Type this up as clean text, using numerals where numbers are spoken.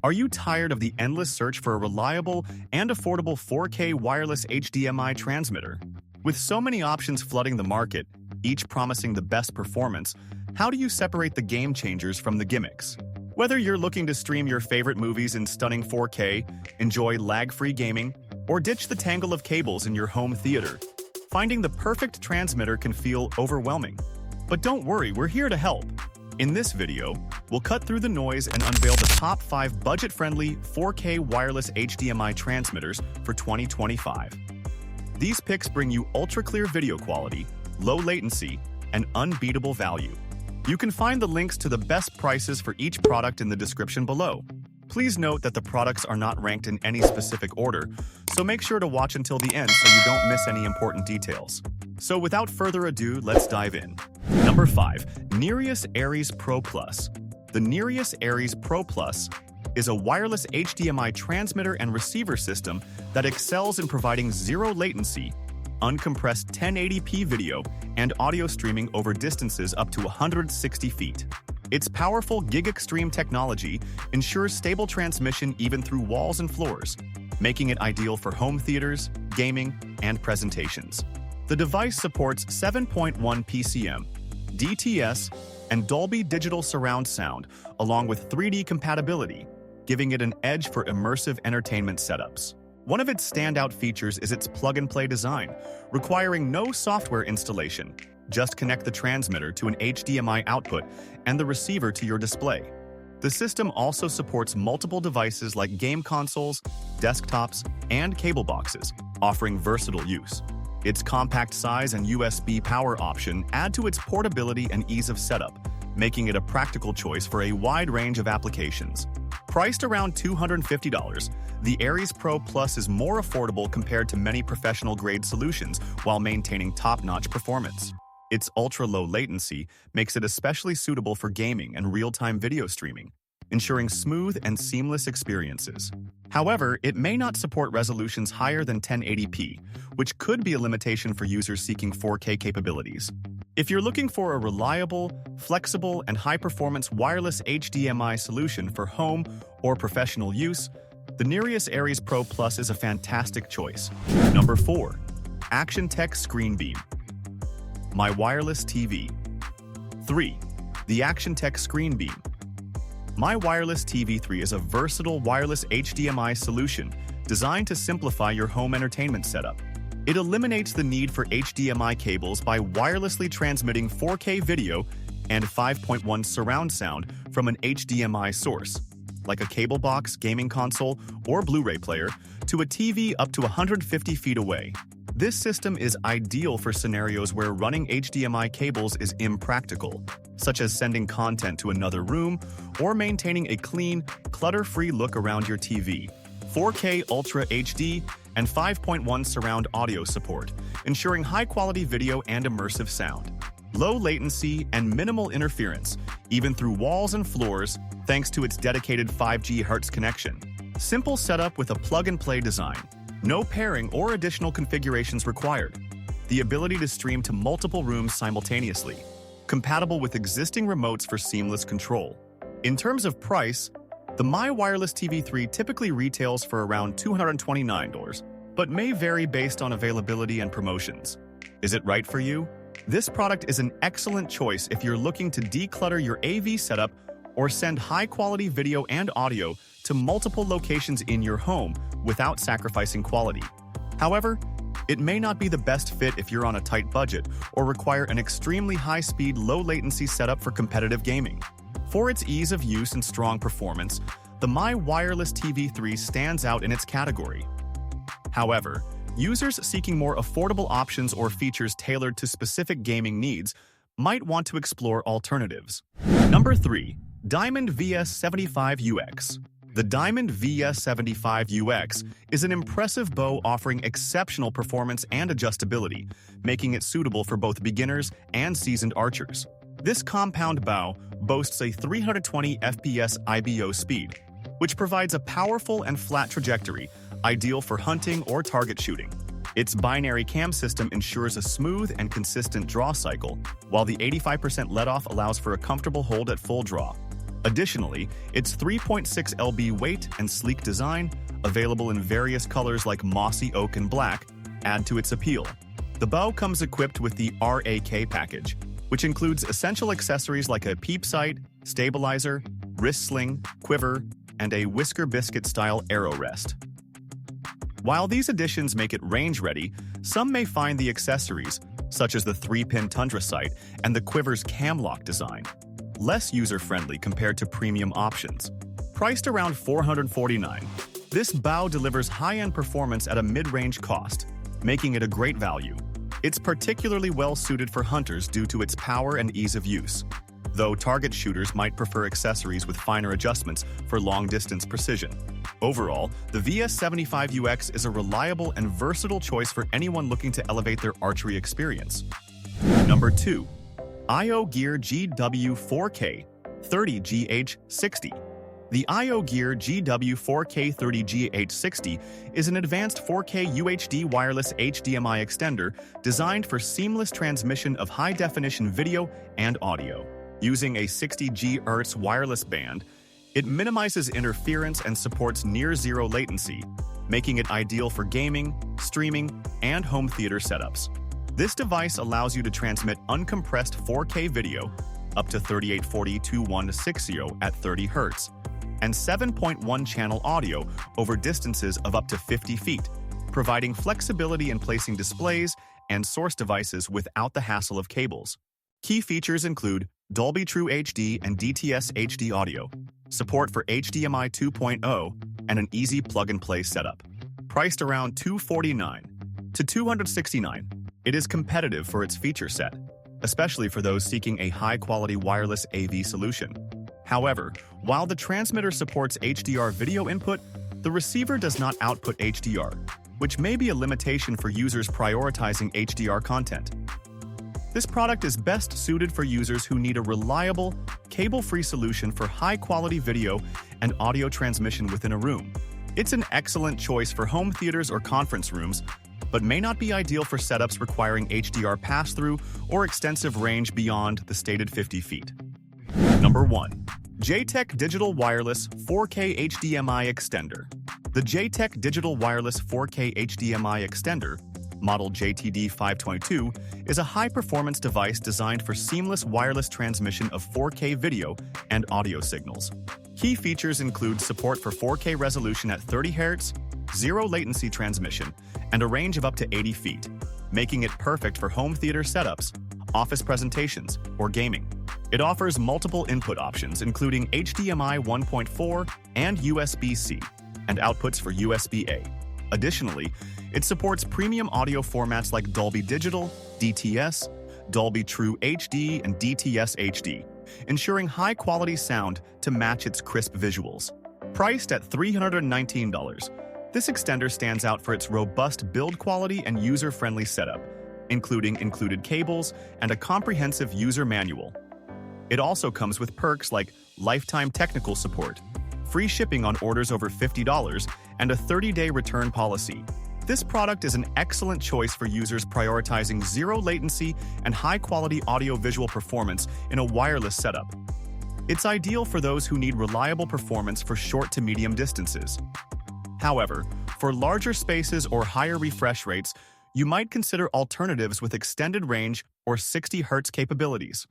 Are you tired of the endless search for a reliable and affordable 4K wireless HDMI transmitter? With so many options flooding the market, each promising the best performance, how do you separate the game changers from the gimmicks? Whether you're looking to stream your favorite movies in stunning 4K, enjoy lag-free gaming, or ditch the tangle of cables in your home theater, finding the perfect transmitter can feel overwhelming. But don't worry, we're here to help. In this video, we'll cut through the noise and unveil the top 5 budget-friendly 4K wireless HDMI transmitters for 2025. These picks bring you ultra-clear video quality, low latency, and unbeatable value. You can find the links to the best prices for each product in the description below. Please note that the products are not ranked in any specific order, so make sure to watch until the end so you don't miss any important details. So without further ado, let's dive in. Number 5. Nereus Aries Pro Plus. The Nereus Aries Pro Plus is a wireless HDMI transmitter and receiver system that excels in providing zero latency, uncompressed 1080p video, and audio streaming over distances up to 160 feet. Its powerful Gig-Extreme technology ensures stable transmission even through walls and floors, making it ideal for home theaters, gaming, and presentations. The device supports 7.1 PCM, DTS, and Dolby Digital Surround Sound, along with 3D compatibility, giving it an edge for immersive entertainment setups. One of its standout features is its plug-and-play design, requiring no software installation. Just connect the transmitter to an HDMI output and the receiver to your display. The system also supports multiple devices like game consoles, desktops, and cable boxes, offering versatile use. Its compact size and USB power option add to its portability and ease of setup, making it a practical choice for a wide range of applications. Priced around $250, the Aries Pro Plus is more affordable compared to many professional-grade solutions while maintaining top-notch performance. Its ultra-low latency makes it especially suitable for gaming and real-time video streaming, ensuring smooth and seamless experiences. However, it may not support resolutions higher than 1080p, which could be a limitation for users seeking 4K capabilities. If you're looking for a reliable, flexible, and high-performance wireless HDMI solution for home or professional use, the Nereus Aries Pro Plus is a fantastic choice. Number 4. Action Tech Screen Beam. My Wireless TV. 3. The Action Tech Screen Beam. My Wireless TV 3 is a versatile wireless HDMI solution designed to simplify your home entertainment setup. It eliminates the need for HDMI cables by wirelessly transmitting 4K video and 5.1 surround sound from an HDMI source, like a cable box, gaming console, or Blu-ray player, to a TV up to 150 feet away. This system is ideal for scenarios where running HDMI cables is impractical, such as sending content to another room or maintaining a clean, clutter-free look around your TV. 4K Ultra HD and 5.1 surround audio support, ensuring high-quality video and immersive sound. Low latency and minimal interference, even through walls and floors, thanks to its dedicated 5G Hz connection. Simple setup with a plug-and-play design. No pairing or additional configurations required. The ability to stream to multiple rooms simultaneously. Compatible with existing remotes for seamless control. In terms of price, the My Wireless TV 3 typically retails for around $229, but may vary based on availability and promotions. Is it right for you? This product is an excellent choice if you're looking to declutter your AV setup or send high-quality video and audio to multiple locations in your home without sacrificing quality. However, it may not be the best fit if you're on a tight budget or require an extremely high-speed, low-latency setup for competitive gaming. For its ease of use and strong performance, the My Wireless TV 3 stands out in its category. However, users seeking more affordable options or features tailored to specific gaming needs might want to explore alternatives. Number 3. Diamond VS75UX. The Diamond VS75UX is an impressive bow offering exceptional performance and adjustability, making it suitable for both beginners and seasoned archers. This compound bow boasts a 320 FPS IBO speed, which provides a powerful and flat trajectory, ideal for hunting or target shooting. Its binary cam system ensures a smooth and consistent draw cycle, while the 85% let-off allows for a comfortable hold at full draw. Additionally, its 3.6 lb weight and sleek design, available in various colors like mossy oak and black, add to its appeal. The bow comes equipped with the RAK package, which includes essential accessories like a peep sight, stabilizer, wrist sling, quiver, and a whisker biscuit-style arrow rest. While these additions make it range-ready, some may find the accessories, such as the 3-pin tundra sight and the quiver's cam-lock design, less user-friendly compared to premium options. Priced around $449, this bow delivers high-end performance at a mid-range cost, making it a great value. It's particularly well-suited for hunters due to its power and ease of use, though target shooters might prefer accessories with finer adjustments for long-distance precision. Overall, the VS75UX is a reliable and versatile choice for anyone looking to elevate their archery experience. Number 2. IO Gear GW4K 30GH60. The IO Gear GW4K 30GH60 is an advanced 4K UHD wireless HDMI extender designed for seamless transmission of high-definition video and audio. Using a 60 GHz wireless band, it minimizes interference and supports near-zero latency, making it ideal for gaming, streaming, and home theater setups. This device allows you to transmit uncompressed 4K video up to 3840x2160 at 30 Hz, and 7.1-channel audio over distances of up to 50 feet, providing flexibility in placing displays and source devices without the hassle of cables. Key features include Dolby True HD and DTS HD audio, support for HDMI 2.0, and an easy plug-and-play setup. Priced around $249 to $269, it is competitive for its feature set, especially for those seeking a high-quality wireless AV solution. However, while the transmitter supports HDR video input, the receiver does not output HDR, which may be a limitation for users prioritizing HDR content. This product is best suited for users who need a reliable, cable-free solution for high-quality video and audio transmission within a room. It's an excellent choice for home theaters or conference rooms, but may not be ideal for setups requiring HDR pass-through or extensive range beyond the stated 50 feet. Number 1. JTech Digital Wireless 4K HDMI Extender. The JTech Digital Wireless 4K HDMI Extender, model JTD522, is a high-performance device designed for seamless wireless transmission of 4K video and audio signals. Key features include support for 4K resolution at 30 Hz, zero latency transmission, and a range of up to 80 feet, making it perfect for home theater setups, office presentations, or gaming. It offers multiple input options, including HDMI 1.4 and USB-C, and outputs for USB-A. Additionally, it supports premium audio formats like Dolby Digital, DTS, Dolby True HD, and DTS HD, ensuring high-quality sound to match its crisp visuals. Priced at $319, this extender stands out for its robust build quality and user-friendly setup, including included cables and a comprehensive user manual. It also comes with perks like lifetime technical support, free shipping on orders over $50, and a 30-day return policy. This product is an excellent choice for users prioritizing zero latency and high-quality audio-visual performance in a wireless setup. It's ideal for those who need reliable performance for short to medium distances. However, for larger spaces or higher refresh rates, you might consider alternatives with extended range or 60 Hz capabilities.